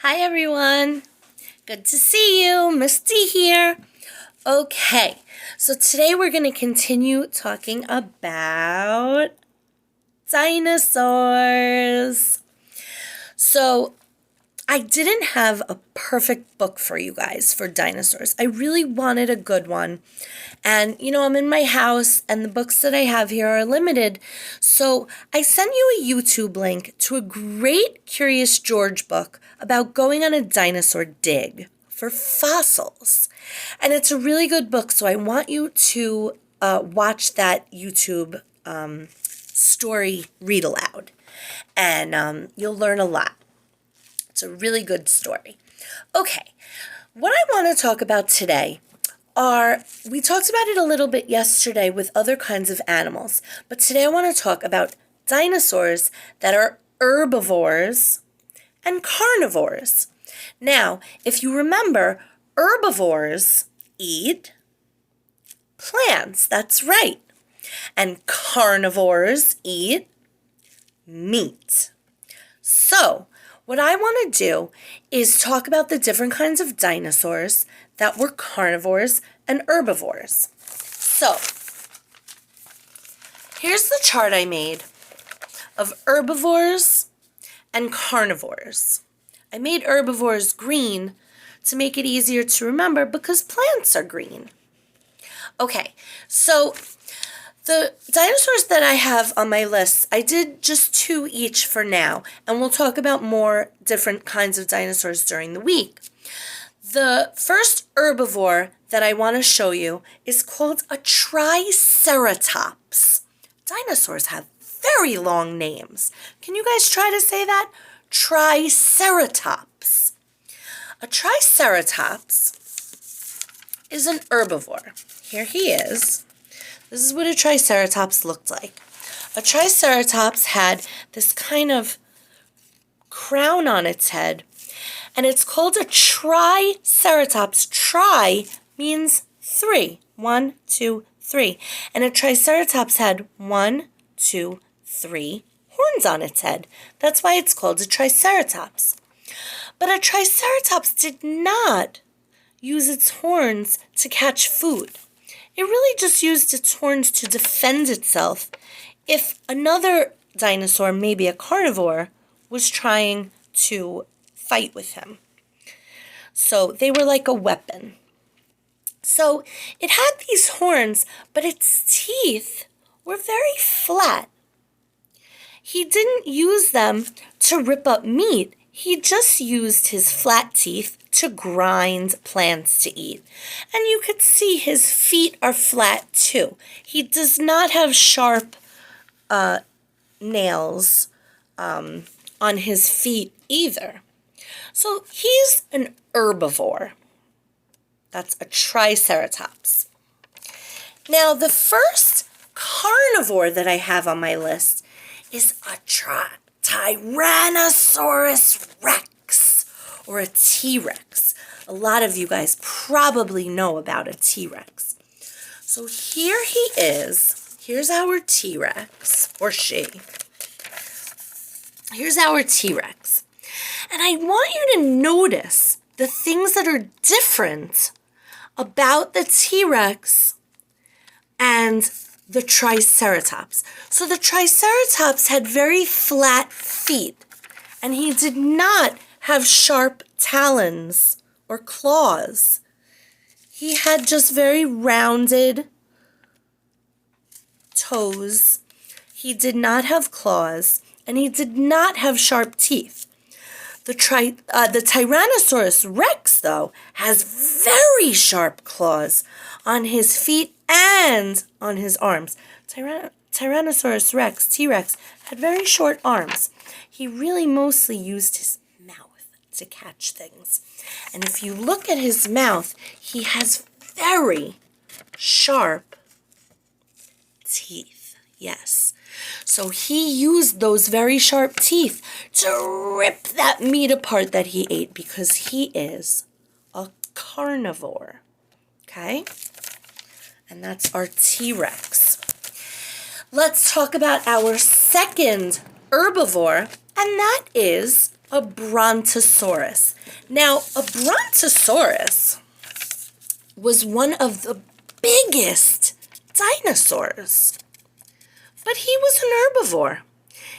Hi everyone, good to see you, Misty here. Okay, so today we're going to continue talking about dinosaurs. So I didn't have a perfect book for you guys for dinosaurs. I really wanted a good one. And, I'm in my house and the books that I have here are limited. So I sent you a YouTube link to a great Curious George book about going on a dinosaur dig for fossils. And it's a really good book, so I want you to watch that YouTube story read aloud. And you'll learn a lot. It's a really good story. Okay, what I want to talk about today we talked about it a little bit yesterday with other kinds of animals, but today I want to talk about dinosaurs that are herbivores and carnivores. Now, if you remember, herbivores eat plants, that's right, and carnivores eat meat. So, what I want to do is talk about the different kinds of dinosaurs that were carnivores and herbivores. So, here's the chart I made of herbivores and carnivores. I made herbivores green to make it easier to remember because plants are green. Okay, so the dinosaurs that I have on my list, I did just 2 each for now, and we'll talk about more different kinds of dinosaurs during the week. The first herbivore that I want to show you is called a triceratops. Dinosaurs have very long names. Can you guys try to say that? Triceratops. A triceratops is an herbivore. Here he is. This is what a triceratops looked like. A triceratops had this kind of crown on its head, and it's called a triceratops. Tri means 3. 1, 2, 3. And a triceratops had 1, 2, 3 horns on its head. That's why it's called a triceratops. But a triceratops did not use its horns to catch food. It really just used its horns to defend itself if another dinosaur, maybe a carnivore, was trying to fight with him. So they were like a weapon. So it had these horns, but its teeth were very flat. He didn't use them to rip up meat. He just used his flat teeth to grind plants to eat. And you could see his feet are flat too. He does not have sharp nails on his feet either. So he's an herbivore. That's a triceratops. Now the first carnivore that I have on my list is a Tyrannosaurus Rex, or a T-Rex. A lot of you guys probably know about a T-Rex. So here he is. Here's our T-Rex, or she. Here's our T-Rex. And I want you to notice the things that are different about the T-Rex and the Triceratops. So the Triceratops had very flat feet, and he did not have sharp talons or claws. He had just very rounded toes. He did not have claws, and he did not have sharp teeth. The Tyrannosaurus Rex, though, has very sharp claws on his feet and on his arms. Tyrannosaurus Rex, T-Rex, had very short arms. He really mostly used his mouth to catch things. And if you look at his mouth, he has very sharp teeth. Yes. So he used those very sharp teeth to rip that meat apart that he ate because he is a carnivore. Okay? And that's our T-Rex. Let's talk about our second herbivore, and that is a Brontosaurus. Now, a Brontosaurus was one of the biggest dinosaurs, but he was an herbivore.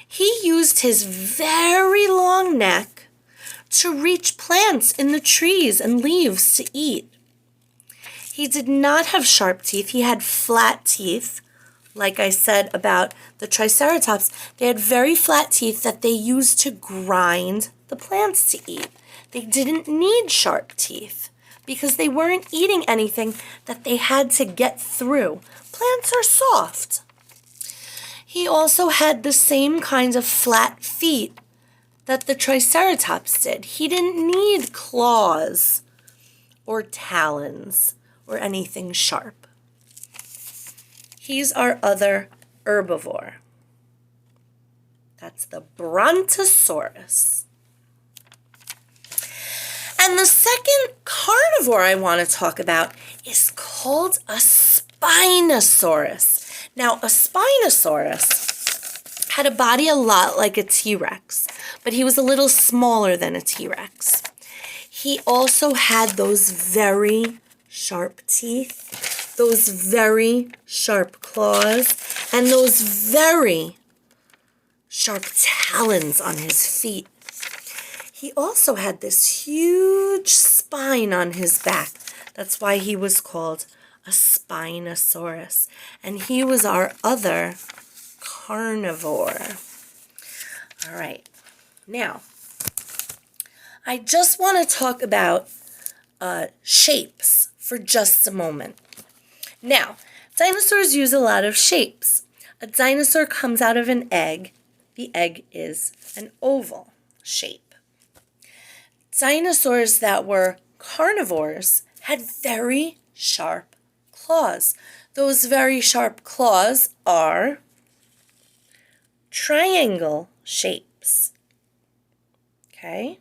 He used his very long neck to reach plants in the trees and leaves to eat. He did not have sharp teeth. He had flat teeth. Like I said about the Triceratops, they had very flat teeth that they used to grind the plants to eat. They didn't need sharp teeth because they weren't eating anything that they had to get through. Plants are soft. He also had the same kinds of flat feet that the Triceratops did. He didn't need claws or talons or anything sharp. He's our other herbivore. That's the Brontosaurus. And the second carnivore I want to talk about is called a Spinosaurus. Now, a Spinosaurus had a body a lot like a T-Rex, but he was a little smaller than a T-Rex. He also had those very sharp teeth, those very sharp claws, and those very sharp talons on his feet. He also had this huge spine on his back. That's why he was called a Spinosaurus. And he was our other carnivore. All right. Now, I just want to talk about shapes for just a moment. Now, dinosaurs use a lot of shapes. A dinosaur comes out of an egg. The egg is an oval shape. Dinosaurs that were carnivores had very sharp claws. Those very sharp claws are triangle shapes. Okay?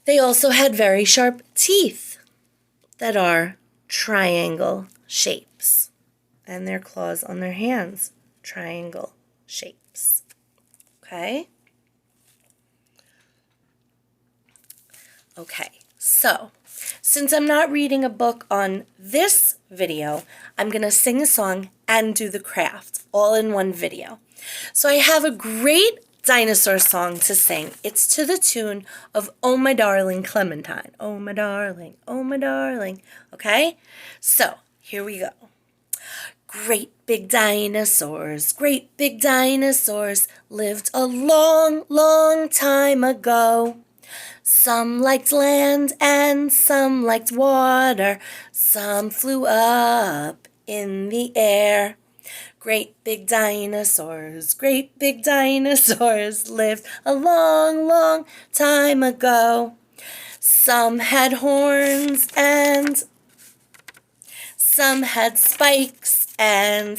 They also had very sharp teeth that are triangle shapes. And their claws on their hands, triangle shapes. Okay? Okay, so since I'm not reading a book on this video, I'm going to sing a song and do the craft all in one video. So I have a great dinosaur song to sing. It's to the tune of Oh My Darling Clementine. Oh my darling, oh my darling. Okay? So, here we go. Great big dinosaurs lived a long, long time ago. Some liked land and some liked water. Some flew up in the air. Great big dinosaurs lived a long, long time ago. Some had horns and some had spikes and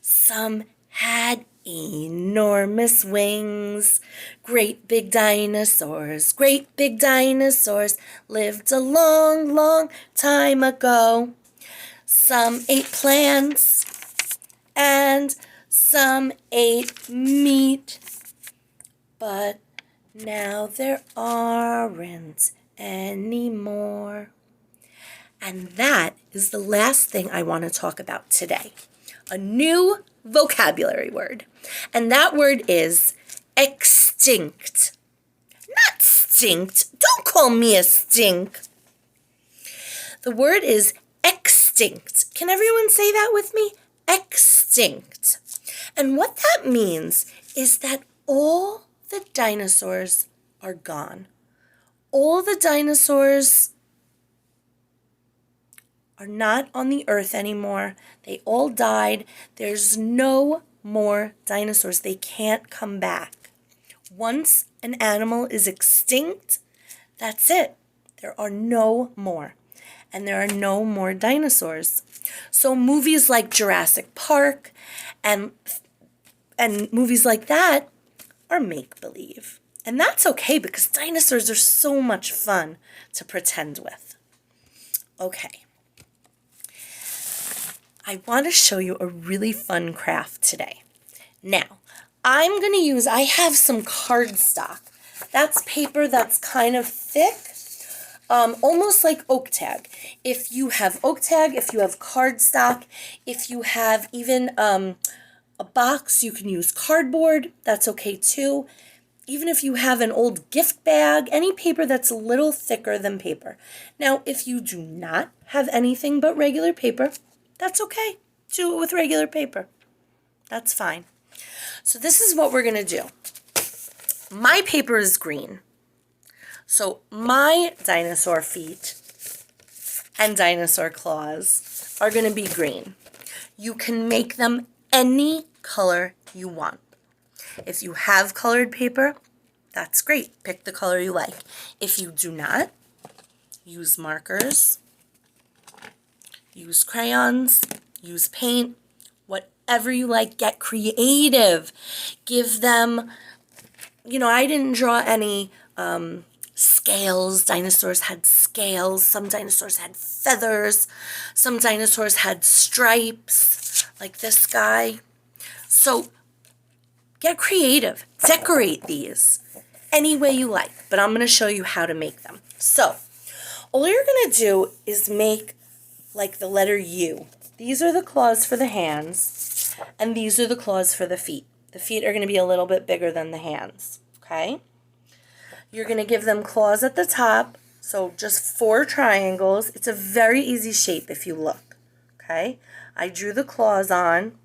some had enormous wings. Great big dinosaurs lived a long, long time ago. Some ate plants and some ate meat, but now there aren't any more. And that is the last thing I want to talk about today. A new vocabulary word. And that word is extinct. Not stinkt. Don't call me a stink. The word is extinct. Can everyone say that with me? Extinct. And what that means is that all the dinosaurs are gone. All the dinosaurs are not on the earth anymore. They all died. There's no more dinosaurs. They can't come back. Once an animal is extinct, that's it. There are no more. And there are no more dinosaurs. So movies like Jurassic Park and movies like that are make-believe. And that's okay because dinosaurs are so much fun to pretend with. Okay. I want to show you a really fun craft today. Now, I have some cardstock. That's paper that's kind of thick, almost like oak tag. If you have oak tag, if you have cardstock, if you have even a box, you can use cardboard. That's okay too. Even if you have an old gift bag, any paper that's a little thicker than paper. Now, if you do not have anything but regular paper, that's okay. Do it with regular paper. That's fine. So this is what we're going to do. My paper is green. So my dinosaur feet and dinosaur claws are going to be green. You can make them any color you want. If you have colored paper, that's great. Pick the color you like. If you do not, use markers, use crayons, use paint, whatever you like. Get creative. Give them, I didn't draw any scales. Dinosaurs had scales. Some dinosaurs had feathers. Some dinosaurs had stripes, like this guy. So get creative. Decorate these any way you like, but I'm going to show you how to make them. So all you're going to do is make like the letter U. These are the claws for the hands, and these are the claws for the feet. The feet are going to be a little bit bigger than the hands, okay? You're going to give them claws at the top, so just 4 triangles. It's a very easy shape if you look, okay? I drew the claws on,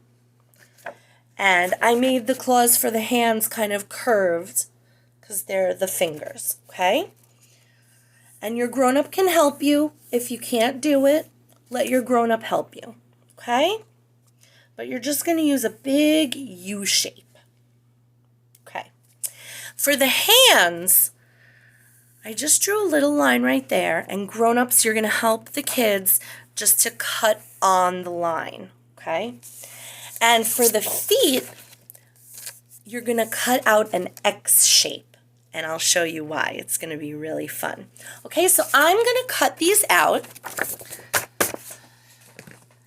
and I made the claws for the hands kind of curved because they're the fingers, okay? And your grown-up can help you. If you can't do it, let your grown-up help you, okay? But you're just going to use a big U shape, okay? For the hands, I just drew a little line right there, and grown-ups, you're going to help the kids just to cut on the line, okay? And for the feet, you're going to cut out an X shape, and I'll show you why. It's going to be really fun. Okay, so I'm going to cut these out,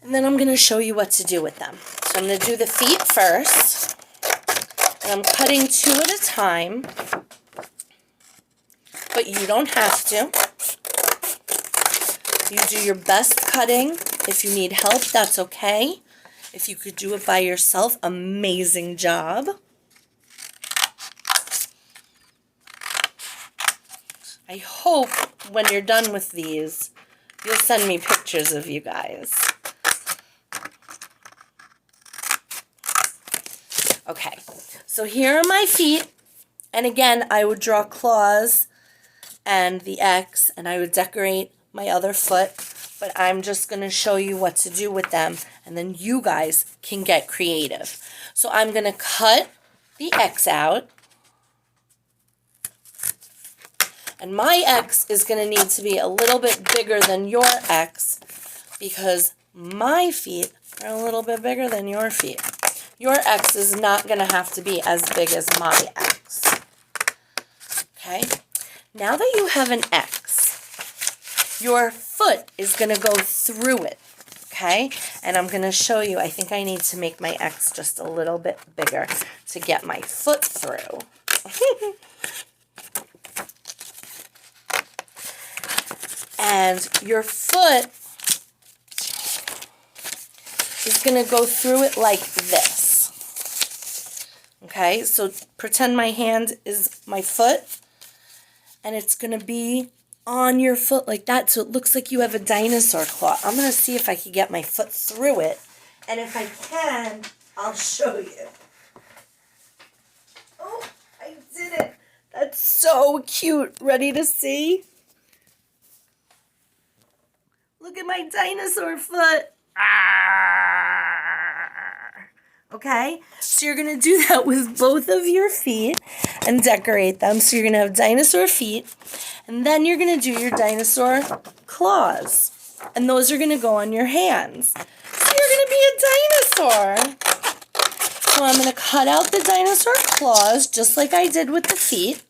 and then I'm going to show you what to do with them. So I'm going to do the feet first, and I'm cutting 2 at a time, but you don't have to. You do your best cutting. If you need help, that's okay. If you could do it by yourself, amazing job. I hope when you're done with these, you'll send me pictures of you guys. Okay, so here are my feet. And again, I would draw claws and the X, and I would decorate my other foot. But I'm just going to show you what to do with them, and then you guys can get creative. So I'm going to cut the X out. And my X is going to need to be a little bit bigger than your X because my feet are a little bit bigger than your feet. Your X is not going to have to be as big as my X. Okay? Now that you have an X, your foot is going to go through it. Okay? And I'm going to show you, I think I need to make my X just a little bit bigger to get my foot through. And your foot is going to go through it like this. Okay, so pretend my hand is my foot, and it's going to be on your foot like that, so it looks like you have a dinosaur claw. I'm going to see if I can get my foot through it, and if I can, I'll show you. Oh, I did it. That's so cute. Ready to see? Look at my dinosaur foot. Okay, so you're going to do that with both of your feet and decorate them. So you're going to have dinosaur feet, and then you're going to do your dinosaur claws. And those are going to go on your hands. So you're going to be a dinosaur. So I'm going to cut out the dinosaur claws just like I did with the feet.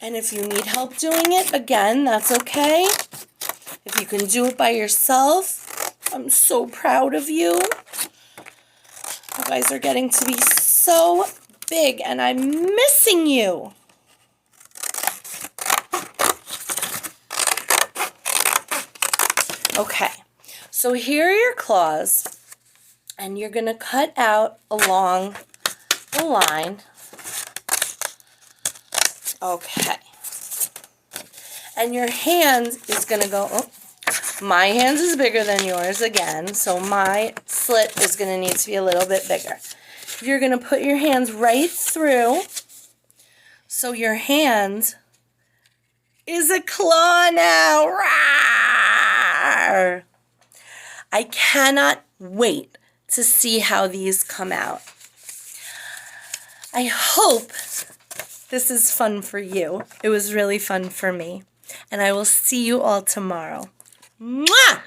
And if you need help doing it, again, that's okay. If you can do it by yourself, I'm so proud of you. You guys are getting to be so big, and I'm missing you. Okay, so here are your claws, and you're going to cut out along the line. Okay. And your hand is going to go, oh, my hand is bigger than yours again, so my slit is going to need to be a little bit bigger. You're going to put your hands right through, so your hand is a claw now. Rawr! I cannot wait to see how these come out. I hope this is fun for you. It was really fun for me. And I will see you all tomorrow. Mwah!